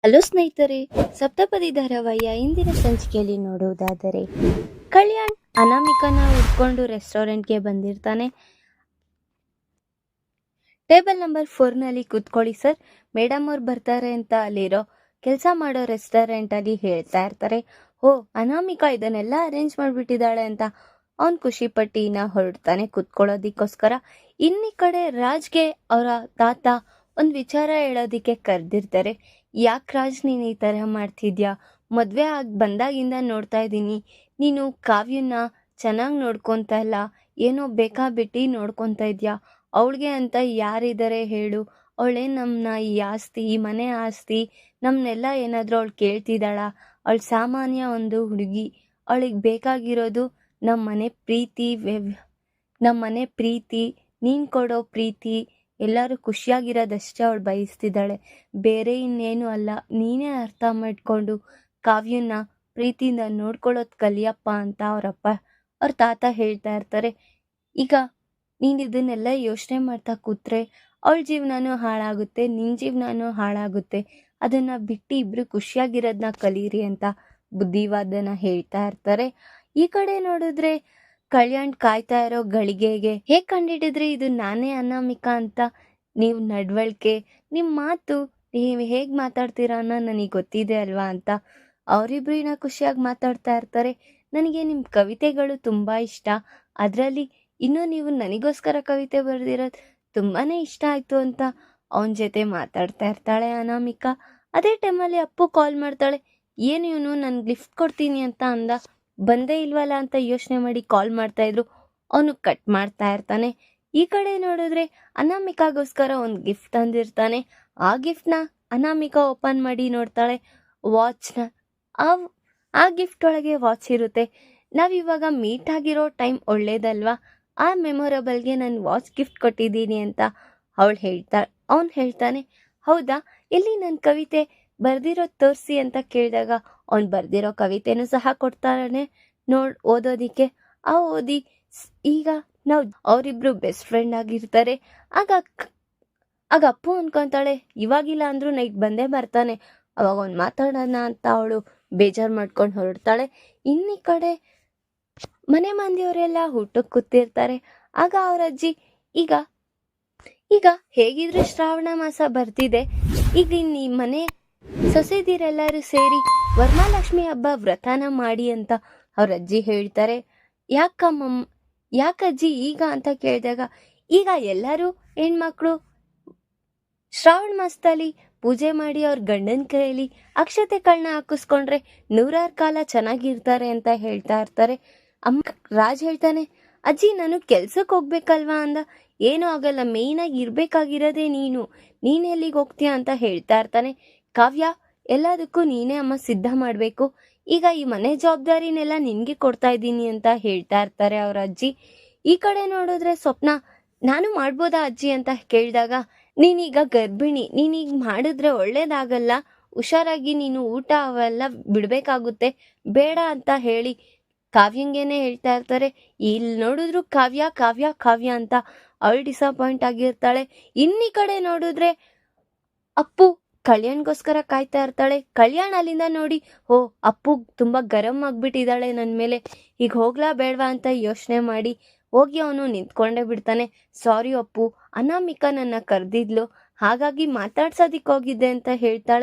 Hello ಸ್ನೇಹಿತರೆ, ಸಪ್ತಪದಿ ಧಾರಾವಾಹಿಯ ಇಂದಿನ ಸಂಚಿಕೆಯಲ್ಲಿ ನೋಡುವುದಾದರೆ ಕಲ್ಯಾಣ್ ಅನಾಮಿಕನ ಹುಡ್ಕೊಂಡು ರೆಸ್ಟೋರೆಂಟ್ಗೆ ಬಂದಿರ್ತಾನೆ. ಟೇಬಲ್ ನಂಬರ್ 4ನಲ್ಲಿ ಕೂತ್ಕೊಳ್ಳಿ ಸರ್, ಮೇಡಮ್ ಅವ್ರು ಬರ್ತಾರೆ ಅಂತ ಅಲ್ಲಿರೋ ಕೆಲಸ ಮಾಡೋ ರೆಸ್ಟೋರೆಂಟಲ್ಲಿ ಹೇಳ್ತಾ ಇರ್ತಾರೆ. ಓ, ಅನಾಮಿಕಾ ಇದನ್ನೆಲ್ಲ ಅರೇಂಜ್ ಮಾಡಿಬಿಟ್ಟಿದ್ದಾಳೆ ಅಂತ ಅವನು ಖುಷಿ ಪಟ್ಟಿನ ಹೊರಡ್ತಾನೆ ಕೂತ್ಕೊಳ್ಳೋದಿಕ್ಕೋಸ್ಕರ. ಇನ್ನಿ ಕಡೆ ರಾಜ್ಗೆ ಅವರ ತಾತ ಒಂದು ವಿಚಾರ ಹೇಳೋದಿಕ್ಕೆ ಕರೆದಿರ್ತಾರೆ. ಯಾಕೆ ರಾಜ್ ನೀನು ಈ ಥರ ಮಾಡ್ತಿದ್ಯಾ? ಮದುವೆ ಆಗಿ ಬಂದಾಗಿಂದ ನೋಡ್ತಾ ಇದ್ದೀನಿ, ನೀನು ಕಾವ್ಯನ ಚೆನ್ನಾಗಿ ನೋಡ್ಕೊತಾ ಇಲ್ಲ, ಏನೋ ಬೇಕಾಬಿಟ್ಟು ನೋಡ್ಕೊತಾ ಇದೆಯಾ? ಅವಳಿಗೆ ಅಂತ ಯಾರಿದ್ದಾರೆ ಹೇಳು? ಅವಳೇ ನಮ್ಮನ್ನ ಈ ಆಸ್ತಿ, ಈ ಮನೆ ಆಸ್ತಿ ನಮ್ಮನ್ನೆಲ್ಲ ಏನಾದರೂ ಅವಳು ಕೇಳ್ತಿದ್ದಾಳ? ಅವಳು ಸಾಮಾನ್ಯ ಒಂದು ಹುಡುಗಿ. ಅವಳಿಗೆ ಬೇಕಾಗಿರೋದು ನಮ್ಮನೆ ಪ್ರೀತಿ, ನೀನು ಕೊಡೋ ಪ್ರೀತಿ, ಎಲ್ಲರೂ ಖುಷಿಯಾಗಿರೋದಷ್ಟೇ ಅವಳು ಬಯಸ್ತಿದ್ದಾಳೆ, ಬೇರೆ ಇನ್ನೇನು ಅಲ್ಲ. ನೀನೇ ಅರ್ಥ ಮಾಡ್ಕೊಂಡು ಕಾವ್ಯನ ಪ್ರೀತಿಯಿಂದ ನೋಡ್ಕೊಳ್ಳೋದು ಕಲಿಯಪ್ಪ ಅಂತ ಅವ್ರ ತಾತ ಹೇಳ್ತಾ ಇರ್ತಾರೆ. ಈಗ ನೀನು ಇದನ್ನೆಲ್ಲ ಯೋಚನೆ ಮಾಡ್ತಾ ಕೂತ್ರೆ ಅವಳ ಜೀವನನೂ ಹಾಳಾಗುತ್ತೆ, ನಿನ್ನ ಜೀವನನೂ ಹಾಳಾಗುತ್ತೆ. ಅದನ್ನು ಬಿಟ್ಟು ಇಬ್ಬರು ಖುಷಿಯಾಗಿರೋದನ್ನ ಕಲೀರಿ ಅಂತ ಬುದ್ಧಿವಾದನ ಹೇಳ್ತಾ ಇರ್ತಾರೆ. ಈ ಕಡೆ ನೋಡಿದ್ರೆ ಕಲ್ಯಾಣ್ ಕಾಯ್ತಾ ಇರೋ ಗಳಿಗೆಗೆ ಹೇಗೆ ಕಂಡಿಡಿದ್ರಿ ಇದು ನಾನೇ ಅನಾಮಿಕಾ ಅಂತ? ನೀವು ನಡವಳಿಕೆ, ನಿಮ್ಮ ಮಾತು, ನೀವು ಹೇಗೆ ಮಾತಾಡ್ತೀರಾ ಅನ್ನೋ ನನಗೆ ಗೊತ್ತಿದೆ ಅಲ್ವಾ ಅಂತ ಅವರಿಬ್ರಿನ ಖುಷಿಯಾಗಿ ಮಾತಾಡ್ತಾ ಇರ್ತಾರೆ. ನನಗೆ ನಿಮ್ಮ ಕವಿತೆಗಳು ತುಂಬ ಇಷ್ಟ, ಅದರಲ್ಲಿ ಇನ್ನೂ ನೀವು ನನಗೋಸ್ಕರ ಕವಿತೆ ಬರೆದಿರೋದು ತುಂಬಾ ಇಷ್ಟ ಆಯಿತು ಅಂತ ಅವನ ಜೊತೆ ಮಾತಾಡ್ತಾ ಇರ್ತಾಳೆ ಅನಾಮಿಕಾ. ಅದೇ ಟೈಮಲ್ಲಿ ಅಪ್ಪು ಕಾಲ್ ಮಾಡ್ತಾಳೆ. ಏನು ಇವನು ನನಗೆ ಲಿಫ್ಟ್ ಕೊಡ್ತೀನಿ ಅಂತ ಅಂದ, ಬಂದೇ ಇಲ್ವಲ್ಲ ಅಂತ ಯೋಚನೆ ಮಾಡಿ ಕಾಲ್ ಮಾಡ್ತಾಯಿದ್ರು. ಅವನು ಕಟ್ ಮಾಡ್ತಾ ಇರ್ತಾನೆ. ಈ ಕಡೆ ನೋಡಿದ್ರೆ ಅನಾಮಿಕಾಗೋಸ್ಕರ ಒಂದು ಗಿಫ್ಟ್ ತಂದಿರ್ತಾನೆ. ಆ ಗಿಫ್ಟ್ನ ಅನಾಮಿಕಾ ಓಪನ್ ಮಾಡಿ ನೋಡ್ತಾಳೆ, ವಾಚ್ನ. ಆ ಗಿಫ್ಟ್ ಒಳಗೆ ವಾಚ್ ಇರುತ್ತೆ. ನಾವಿವಾಗ ಮೀಟ್ ಆಗಿರೋ ಟೈಮ್ ಒಳ್ಳೇದಲ್ವಾ? ಆ ಮೆಮೊರಬಲ್ಗೆ ನಾನು ವಾಚ್ ಗಿಫ್ಟ್ ಕೊಟ್ಟಿದ್ದೀನಿ ಅಂತ ಅವನು ಹೇಳ್ತಾನೆ. ಹೌದಾ, ಎಲ್ಲಿ ನನ್ನ ಕವಿತೆ ಬರ್ದಿರೋದು ತೋರಿಸಿ ಅಂತ ಕೇಳಿದಾಗ ಅವ್ನು ಬರ್ದಿರೋ ಕವಿತೆನೂ ಸಹ ಕೊಡ್ತಾನೆ ಓದೋದಿಕ್ಕೆ. ಓದಿ ಈಗ ನಾವು ಅವರಿಬ್ರು ಬೆಸ್ಟ್ ಫ್ರೆಂಡ್ ಆಗಿರ್ತಾರೆ. ಆಗ ಅಪ್ಪು ಅನ್ಕೊತಾಳೆ, ಇವಾಗಿಲ್ಲ ಅಂದ್ರೂ ನೈಟ್ ಬಂದೇ ಬರ್ತಾನೆ, ಅವಾಗ ಅವ್ನು ಮಾತಾಡೋಣ ಅಂತ ಅವಳು ಬೇಜಾರು ಮಾಡ್ಕೊಂಡು ಹೊರಡ್ತಾಳೆ. ಇನ್ನಿ ಕಡೆ ಮನೆ ಮಂದಿಯವರೆಲ್ಲ ಊಟಕ್ಕೆ ಕೂತಿರ್ತಾರೆ. ಆಗ ಅವ್ರ ಅಜ್ಜಿ, ಈಗ ಹೇಗಿದ್ರು ಶ್ರಾವಣ ಮಾಸ ಬರ್ತಿದೆ, ಈಗ ಈ ಮನೆ ಸೊಸೆದಿರೆಲ್ಲರೂ ಸೇರಿ ವರಮಹಾಲಕ್ಷ್ಮಿ ಹಬ್ಬ ವ್ರತನ ಮಾಡಿ ಅಂತ ಅವ್ರ ಅಜ್ಜಿ ಹೇಳ್ತಾರೆ. ಯಾಕಜ್ಜಿ ಈಗ ಅಂತ ಕೇಳಿದಾಗ, ಈಗ ಎಲ್ಲರೂ ಹೆಣ್ಮಕ್ಳು ಶ್ರಾವಣ ಮಾಸದಲ್ಲಿ ಪೂಜೆ ಮಾಡಿ ಅವ್ರ ಗಂಡನ ಕೈಯಲ್ಲಿ ಅಕ್ಷತೆಗಳನ್ನ ಹಾಕಿಸ್ಕೊಂಡ್ರೆ 100 ಕಾಲ ಚೆನ್ನಾಗಿರ್ತಾರೆ ಅಂತ ಹೇಳ್ತಾ ಇರ್ತಾರೆ. ರಾಜ್ ಹೇಳ್ತಾನೆ, ಅಜ್ಜಿ ನಾನು ಕೆಲ್ಸಕ್ಕೆ ಹೋಗ್ಬೇಕಲ್ವಾ ಅಂದ. ಏನೂ ಆಗಲ್ಲ, ಮೇಯ್ನಾಗಿ ಇರಬೇಕಾಗಿರೋದೇ ನೀನು ಎಲ್ಲಿಗೆ ಹೋಗ್ತೀಯ ಅಂತ ಹೇಳ್ತಾ ಇರ್ತಾನೆ. ಕಾವ್ಯ, ಎಲ್ಲದಕ್ಕೂ ನೀನೇ ಅಮ್ಮ ಸಿದ್ಧ ಮಾಡಬೇಕು, ಈಗ ಈ ಮನೆ ಜವಾಬ್ದಾರಿನೆಲ್ಲ ನಿನಗೆ ಕೊಡ್ತಾ ಇದ್ದೀನಿ ಅಂತ ಹೇಳ್ತಾ ಇರ್ತಾರೆ ಅವ್ರ ಅಜ್ಜಿ. ಈ ಕಡೆ ನೋಡಿದ್ರೆ ಸ್ವಪ್ನ, ನಾನು ಮಾಡ್ಬೋದಾ ಅಜ್ಜಿ ಅಂತ ಕೇಳಿದಾಗ, ನೀನೀಗ ಗರ್ಭಿಣಿ, ನೀನೀಗ ಮಾಡಿದ್ರೆ ಒಳ್ಳೇದಾಗಲ್ಲ, ಹುಷಾರಾಗಿ ನೀನು ಊಟ ಅವೆಲ್ಲ ಬಿಡಬೇಕಾಗುತ್ತೆ, ಬೇಡ ಅಂತ ಹೇಳಿ ಕಾವ್ಯಂಗೇನೆ ಹೇಳ್ತಾ ಇರ್ತಾರೆ. ಇಲ್ಲಿ ನೋಡಿದ್ರು ಕಾವ್ಯ ಕಾವ್ಯ ಕಾವ್ಯ ಅಂತ ಅವಳು ಡಿಸಪಾಯಿಂಟ್ ಆಗಿರ್ತಾಳೆ. ಇನ್ನಿ ಕಡೆ ನೋಡಿದ್ರೆ ಅಪ್ಪು ಕಲ್ಯಾಣ್ಗೋಸ್ಕರ ಕಾಯ್ತಾ ಇರ್ತಾಳೆ. ಕಲ್ಯಾಣ್ ಅಲ್ಲಿಂದ ನೋಡಿ, ಅಪ್ಪು ತುಂಬಾ ಗರಂ ಆಗ್ಬಿಟ್ಟಿದ್ದಾಳೆ ನನ್ನ ಮೇಲೆ, ಈಗ ಹೋಗ್ಲಾ ಬೇಡವಾ ಅಂತ ಯೋಚನೆ ಮಾಡಿ ಹೋಗಿ ಅವನು ನಿಂತ್ಕೊಂಡೇ ಬಿಡ್ತಾನೆ. ಸಾರಿ ಅಪ್ಪು, ಅನಾಮಿಕಾ ನನ್ನ ಕರೆದಿದ್ಲು, ಹಾಗಾಗಿ ಮಾತಾಡ್ಸೋದಿಕ್ಕೆ ಹೋಗಿದ್ದೆ ಅಂತ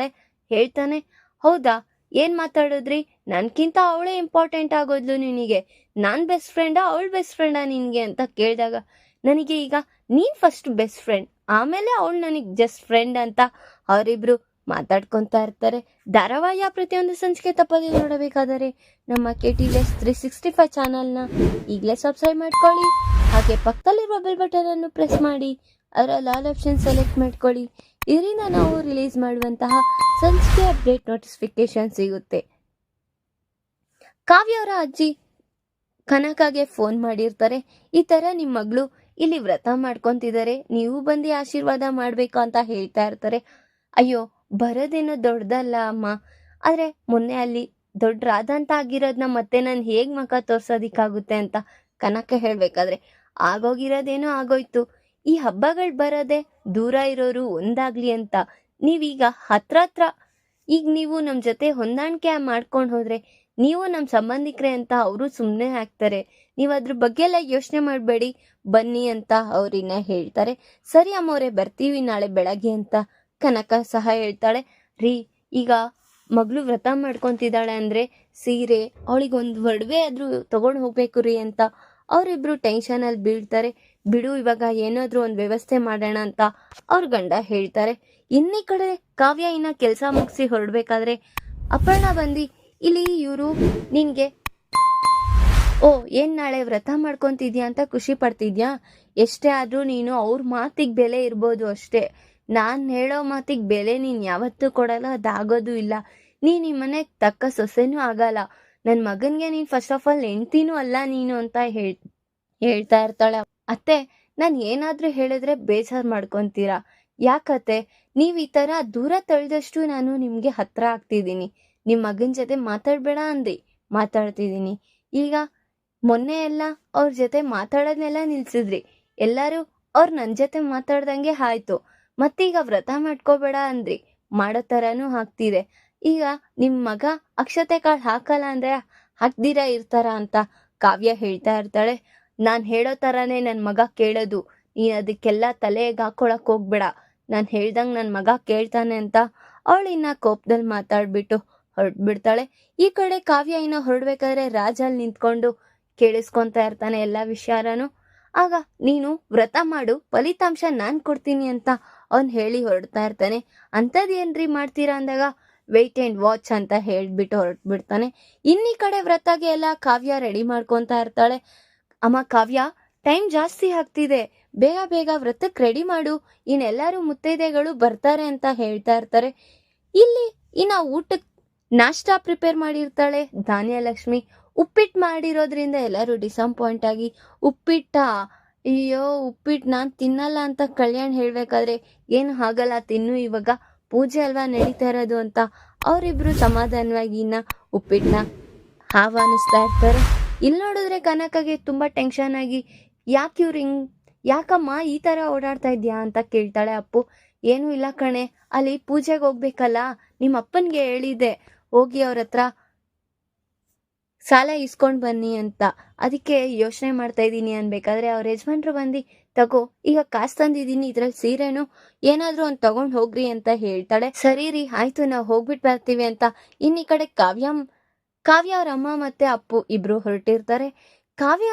ಹೇಳ್ತಾನೆ. ಹೌದಾ, ಏನು ಮಾತಾಡಿದ್ರಿ? ನನ್ಕಿಂತ ಅವಳೇ ಇಂಪಾರ್ಟೆಂಟ್ ಆಗೋದ್ಲು ನಿನಗೆ, ನಾನು ಬೆಸ್ಟ್ ಫ್ರೆಂಡಾ ಅವಳು ಬೆಸ್ಟ್ ಫ್ರೆಂಡಾ ನಿನಗೆ ಅಂತ ಕೇಳಿದಾಗ, ನನಗೆ ಈಗ ನೀನು ಫಸ್ಟ್ ಬೆಸ್ಟ್ ಫ್ರೆಂಡ್, ಆಮೇಲೆ ಅವಳು ನನಗೆ ಜಸ್ಟ್ ಫ್ರೆಂಡ್ ಅಂತ ಅವರಿಬ್ರು ಮಾತಾಡ್ಕೊತಾ ಇರ್ತಾರೆ. ಧಾರಾವಾಹಿಯ ಪ್ರತಿಯೊಂದು ಸಂಚಿಕೆ ತಪ್ಪದೇ ನೋಡಬೇಕಾದರೆ ನಮ್ಮ KTVS 365 ಚಾನಲ್ನ ಈಗಲೇ ಸಬ್ಸ್ಕ್ರೈಬ್ ಮಾಡ್ಕೊಳ್ಳಿ. ಹಾಗೆ ಪಕ್ಕದಲ್ಲಿರುವ ಬೆಲ್ ಬಟನ್ ಅನ್ನು ಪ್ರೆಸ್ ಮಾಡಿ ಅದರಲ್ಲಿ ಆಲ್ ಆಪ್ಷನ್ ಸೆಲೆಕ್ಟ್ ಮಾಡ್ಕೊಳ್ಳಿ. ಇದರಿಂದ ನಾವು ರಿಲೀಸ್ ಮಾಡುವಂತಹ ಸಂಚಿಕೆ ಅಪ್ಡೇಟ್ ನೋಟಿಫಿಕೇಶನ್ ಸಿಗುತ್ತೆ. ಕಾವ್ಯ ಅವರ ಅಜ್ಜಿ ಕನಕಾಗೆ ಫೋನ್ ಮಾಡಿರ್ತಾರೆ. ಈ ಥರ ನಿಮ್ಮ ಮಗಳು ಇಲ್ಲಿ ವ್ರತ ಮಾಡ್ಕೊತಿದ್ದಾರೆ, ನೀವು ಬಂದು ಆಶೀರ್ವಾದ ಮಾಡಬೇಕು ಅಂತ ಹೇಳ್ತಾ ಇರ್ತಾರೆ. ಅಯ್ಯೋ, ಬರೋದೇನೋ ದೊಡ್ಡದಲ್ಲ ಅಮ್ಮ, ಆದರೆ ಮೊನ್ನೆ ಅಲ್ಲಿ ದೊಡ್ಡ ರಾಧಾಂತ ಆಗಿರೋದನ್ನ ಮತ್ತೆ ನಾನು ಹೇಗೆ ಮುಖ ತೋರ್ಸೋದಿಕ್ಕಾಗುತ್ತೆ ಅಂತ ಕನಕ ಹೇಳಬೇಕಾದ್ರೆ, ಆಗೋಗಿರೋದೇನೋ ಆಗೋಯ್ತು, ಈ ಹಬ್ಬಗಳು ಬರೋದೆ ದೂರ ಇರೋರು ಒಂದಾಗ್ಲಿ ಅಂತ, ನೀವೀಗ ಹತ್ರ ಈಗ ನೀವು ನಮ್ಮ ಜೊತೆ ಹೊಂದಾಣಿಕೆ ಮಾಡ್ಕೊಂಡು ಹೋದ್ರೆ ನೀವು ನಮ್ಮ ಸಂಬಂಧಿಕರೇ ಅಂತ ಅವರು ಸುಮ್ಮನೆ ಆಗ್ತಾರೆ. ನೀವು ಅದ್ರ ಬಗ್ಗೆ ಎಲ್ಲ ಯೋಚನೆ ಮಾಡಬೇಡಿ, ಬನ್ನಿ ಅಂತ ಅವ್ರಿನ್ನ ಹೇಳ್ತಾರೆ. ಸರಿ ಅಮ್ಮವ್ರೆ, ಬರ್ತೀವಿ ನಾಳೆ ಬೆಳಗ್ಗೆ ಅಂತ ಕನಕ ಸಹ ಹೇಳ್ತಾಳೆ. ರೀ, ಈಗ ಮಗಳು ವ್ರತ ಮಾಡ್ಕೊತಿದ್ದಾಳೆ ಅಂದ್ರೆ ಸೀರೆ, ಅವಳಿಗೊಂದು ಒಡವೆ ಆದ್ರೂ ತಗೊಂಡು ಹೋಗ್ಬೇಕು ರೀ ಅಂತ ಅವರಿಬ್ರು ಟೆನ್ಷನಲ್ಲಿ ಬೀಳ್ತಾರೆ. ಬಿಡು, ಇವಾಗ ಏನಾದ್ರೂ ಒಂದು ವ್ಯವಸ್ಥೆ ಮಾಡೋಣ ಅಂತ ಅವ್ರ ಗಂಡ ಹೇಳ್ತಾರೆ. ಇನ್ನೀ ಕಡೆ ಕಾವ್ಯ ಇನ್ನ ಕೆಲಸ ಮುಗಿಸಿ ಹೊರಡ್ಬೇಕಾದ್ರೆ ಅಪರ್ಣ ಬಂದು, ಇಲ್ಲಿ ಇವರು ನಿನ್ಗೆ ಏನ್ ನಾಳೆ ವ್ರತ ಮಾಡ್ಕೊಂತಿದ್ಯಾ ಅಂತ ಖುಷಿ ಪಡ್ತಿದ್ಯಾ? ಎಷ್ಟೇ ಆದ್ರೂ ನೀನು ಅವ್ರ ಮಾತಿಗೆ ಬೆಲೆ ಇರ್ಬೋದು ಅಷ್ಟೇ, ನಾನ್ ಹೇಳೋ ಮಾತಿಗೆ ಬೆಲೆ ನೀನ್ ಯಾವತ್ತೂ ಕೊಡಲ್ಲ, ಅದಾಗೋದು ಇಲ್ಲ. ನೀನ್ ಈ ಮನೆಗೆ ತಕ್ಕ ಸೊಸೆನೂ ಆಗಲ್ಲ, ನನ್ ಮಗನ್ಗೆ ನೀನ್ ಫಸ್ಟ್ ಆಫ್ ಆಲ್ ಹೆಂಡ್ತಿನೂ ಅಲ್ಲ ನೀನು ಅಂತ ಹೇಳ್ತಾ ಇರ್ತಾಳೆ. ಅತ್ತೆ, ನಾನ್ ಏನಾದ್ರೂ ಹೇಳಿದ್ರೆ ಬೇಜಾರ್ ಮಾಡ್ಕೊಂತೀರಾ? ಯಾಕತ್ತೆ, ನೀವ್ ಈ ತರ ದೂರ ತಳ್ದಷ್ಟು ನಾನು ನಿಮ್ಗೆ ಹತ್ರ ಆಗ್ತಿದ್ದೀನಿ. ನಿಮ್ ಮಗನ್ ಜೊತೆ ಮಾತಾಡ್ಬೇಡ ಅಂದಿ, ಮಾತಾಡ್ತಿದ್ದೀನಿ. ಈಗ ಮೊನ್ನೆ ಎಲ್ಲ ಅವ್ರ ಜೊತೆ ಮಾತಾಡೋದ್ನೆಲ್ಲ ನಿಲ್ಸಿದ್ರಿ, ಎಲ್ಲಾರು ಅವ್ರು ನನ್ ಜೊತೆ ಮಾತಾಡ್ದಂಗೆ ಆಯ್ತು. ಮತ್ತೀಗ ವ್ರತ ಮಾಡ್ಕೋಬೇಡ ಅಂದ್ರಿ, ಮಾಡೋ ತರಾನು ಹಾಕ್ತಿದೆ. ಈಗ ನಿಮ್ ಮಗ ಅಕ್ಷತೆ ಕಾಳು ಹಾಕಲ್ಲ ಅಂದ್ರೆ ಹಾಕ್ದಿರ ಇರ್ತಾರ ಅಂತ ಕಾವ್ಯ ಹೇಳ್ತಾ ಇರ್ತಾಳೆ. ನಾನ್ ಹೇಳೋ ತರಾನೇ ನನ್ ಮಗ ಕೇಳೋದು, ನೀನ್ ಅದಕ್ಕೆಲ್ಲ ತಲೆಗೆ ಹಾಕೊಳಕ್ ಹೋಗ್ಬೇಡ, ನಾನ್ ಹೇಳ್ದಂಗ್ ನನ್ ಮಗ ಕೇಳ್ತಾನೆ ಅಂತ ಅವಳಿನ್ನ ಕೋಪದಲ್ಲಿ ಮಾತಾಡ್ಬಿಟ್ಟು ಹೊರಟ್ಬಿಡ್ತಾಳೆ. ಈ ಕಡೆ ಕಾವ್ಯ ಇನ್ನ ಹೊರಡ್ಬೇಕಾದ್ರೆ ರಾಜ್ ಅಲ್ಲಿ ನಿಂತ್ಕೊಂಡು ಕೇಳಿಸ್ಕೊಂತ ಇರ್ತಾನೆ ಎಲ್ಲಾ ವಿಷಯನೂ. ಆಗ ನೀನು ವ್ರತ ಮಾಡು, ಫಲಿತಾಂಶ ನಾನ್ ಕೊಡ್ತೀನಿ ಅಂತ ಅವ್ನ್ ಹೇಳಿ ಹೊರಡ್ತಾ ಇರ್ತಾನೆ. ಅಂತದೇನ್ರಿ ಮಾಡ್ತೀರಾ ಅಂದಾಗ ವೆಯ್ಟ್ ಅಂಡ್ ವಾಚ್ ಅಂತ ಹೇಳ್ಬಿಟ್ಟು ಹೊರಟ್ಬಿಡ್ತಾನೆ. ಇನ್ನೀ ಕಡೆ ವ್ರತಗೆ ಎಲ್ಲ ಕಾವ್ಯ ರೆಡಿ ಮಾಡ್ಕೊಂತ ಇರ್ತಾಳೆ. ಅಮ್ಮ ಕಾವ್ಯ, ಟೈಮ್ ಜಾಸ್ತಿ ಆಗ್ತಿದೆ, ಬೇಗ ಬೇಗ ವ್ರತಕ್ಕೆ ರೆಡಿ ಮಾಡು, ಇನ್ನೆಲ್ಲರೂ ಮುತ್ತೈದೆಗಳು ಬರ್ತಾರೆ ಅಂತ ಹೇಳ್ತಾ ಇರ್ತಾರೆ. ಇಲ್ಲಿ ಇನ್ನ ಊಟಕ್ಕೆ ನಾಷ್ಟಾ ಪ್ರಿಪೇರ್ ಮಾಡಿರ್ತಾಳೆ ಧಾನ್ಯಲಕ್ಷ್ಮಿ. ಉಪ್ಪಿಟ್ಟು ಮಾಡಿರೋದ್ರಿಂದ ಎಲ್ಲರೂ ಡಿಸಪಾಯಿಂಟ್ ಆಗಿ, ಅಯ್ಯೋ ಉಪ್ಪಿಟ್ಟು ನಾನ್ ತಿನ್ನಲ್ಲ ಅಂತ ಕಲ್ಯಾಣ್ ಹೇಳ್ಬೇಕಾದ್ರೆ, ಏನು ಆಗಲ್ಲ ತಿನ್ನು, ಇವಾಗ ಪೂಜೆ ಅಲ್ವಾ ನಡೀತಾ ಇರೋದು ಅಂತ ಅವರಿಬ್ರು ಸಮಾಧಾನವಾಗಿ ಇನ್ನ ಉಪ್ಪಿಟ್ಟನ್ನ ಆಹ್ವಾನಿಸ್ತಾ ಇರ್ತಾರೆ. ಇಲ್ಲಿ ನೋಡಿದ್ರೆ ಕನಕಗೆ ತುಂಬಾ ಟೆನ್ಷನ್ ಆಗಿ, ಯಾಕಮ್ಮ ಈ ತರ ಓಡಾಡ್ತಾ ಇದ್ಯಾ ಅಂತ ಕೇಳ್ತಾಳೆ. ಅಪ್ಪು, ಏನೂ ಇಲ್ಲ ಕಣೆ, ಅಲ್ಲಿ ಪೂಜೆಗೆ ಹೋಗ್ಬೇಕಲ್ಲ, ನಿಮ್ಮ ಅಪ್ಪನ್ಗೆ ಹೇಳಿದೆ ಹೋಗಿ ಅವ್ರ ಹತ್ರ ಸಾಲ ಇಸ್ಕೊಂಡ್ ಬನ್ನಿ ಅಂತ, ಅದಕ್ಕೆ ಯೋಚನೆ ಮಾಡ್ತಾ ಇದ್ದೀನಿ ಅನ್ಬೇಕಾದ್ರೆ ಅವ್ರ ಯಜಮಾನ್ರು ಬಂದು, ತಗೋ ಈಗ ಕಾಸು ತಂದಿದ್ದೀನಿ, ಇದ್ರಲ್ಲಿ ಸೀರೆನು ಏನಾದ್ರೂ ಒಂದ್ ತಗೊಂಡ್ ಹೋಗ್ರಿ ಅಂತ ಹೇಳ್ತಾಳೆ. ಸರಿ ರೀ, ಆಯ್ತು, ನಾವು ಹೋಗ್ಬಿಟ್ಟು ಬರ್ತೀವಿ ಅಂತ ಇನ್ನು ಈ ಕಡೆ ಕಾವ್ಯ ಅವ್ರ ಅಮ್ಮ ಮತ್ತೆ ಅಪ್ಪು ಇಬ್ರು ಹೊರಟಿರ್ತಾರೆ. ಕಾವ್ಯ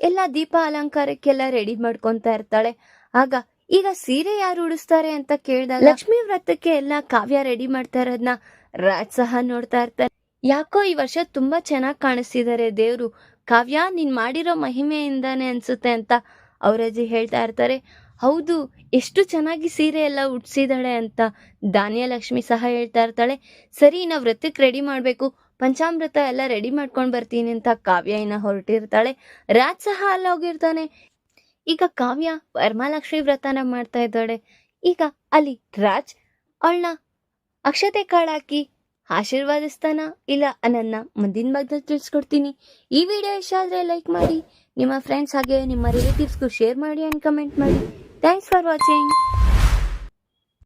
ಎಲ್ಲ ದೀಪ ಅಲಂಕಾರಕ್ಕೆಲ್ಲ ರೆಡಿ ಮಾಡ್ಕೊಂತ ಇರ್ತಾಳೆ. ಆಗ ಈಗ ಸೀರೆ ಯಾರು ಉಡಿಸ್ತಾರೆ ಅಂತ ಕೇಳಿದಾಗ ಲಕ್ಷ್ಮೀ ವ್ರತಕ್ಕೆ ಎಲ್ಲ ಕಾವ್ಯ ರೆಡಿ ಮಾಡ್ತಾ ಇರೋದ್ನ ರಾಜ್ ಸಹ ನೋಡ್ತಾ ಇರ್ತಾನೆ. ಯಾಕೋ ಈ ವರ್ಷ ತುಂಬಾ ಚೆನ್ನಾಗಿ ಕಾಣಿಸ್ತಿದ್ದಾರೆ ದೇವ್ರು, ಕಾವ್ಯ ನೀನ್ ಮಾಡಿರೋ ಮಹಿಮೆಯಿಂದಾನೆ ಅನ್ಸುತ್ತೆ ಅಂತ ಅವರಜ್ಜಿ ಹೇಳ್ತಾ ಇರ್ತಾರೆ. ಹೌದು, ಎಷ್ಟು ಚೆನ್ನಾಗಿ ಸೀರೆ ಎಲ್ಲ ಉಡ್ಸಿದಾಳೆ ಅಂತ ಧಾನ್ಯಲಕ್ಷ್ಮಿ ಸಹ ಹೇಳ್ತಾ ಇರ್ತಾಳೆ. ಸರಿ, ನಾ ವ್ರತಕ್ಕೆ ರೆಡಿ ಮಾಡ್ಬೇಕು, ಪಂಚಾಮೃತ ಎಲ್ಲ ರೆಡಿ ಮಾಡ್ಕೊಂಡ್ ಬರ್ತೀನಿ ಅಂತ ಕಾವ್ಯ ಇನ್ನ ಹೊರಟಿರ್ತಾಳೆ. ರಾಜ್ ಸಹ ಅಲ್ಲಿ ಹೋಗಿರ್ತಾನೆ. ಈಗ ಕಾವ್ಯ ವರಮಹಾಲಕ್ಷ್ಮಿ ವ್ರತನ ಮಾಡ್ತಾ ಇದ್ದಾಳೆ. ಈಗ ಅಲ್ಲಿ ರಾಜ್ ಅವಳನ್ನ ಅಕ್ಷತೆ ಕಾಳಾಕಿ ಆಶೀರ್ವಾದಿಸ್ತಾನ ಇಲ್ಲ ನನ್ನ ಮುಂದಿನ ಭಾಗದಲ್ಲಿ ತಿಳಿಸ್ಕೊಡ್ತೀನಿ. ಈ ವಿಡಿಯೋ ಇಷ್ಟ ಆದ್ರೆ ಲೈಕ್ ಮಾಡಿ, ನಿಮ್ಮ ಫ್ರೆಂಡ್ಸ್ ಹಾಗೆ ನಿಮ್ಮ ರಿಲೇಟಿವ್ಸ್ಗೂ ಶೇರ್ ಮಾಡಿ ಅಂಡ್ ಕಮೆಂಟ್ ಮಾಡಿ. Thanks for watching.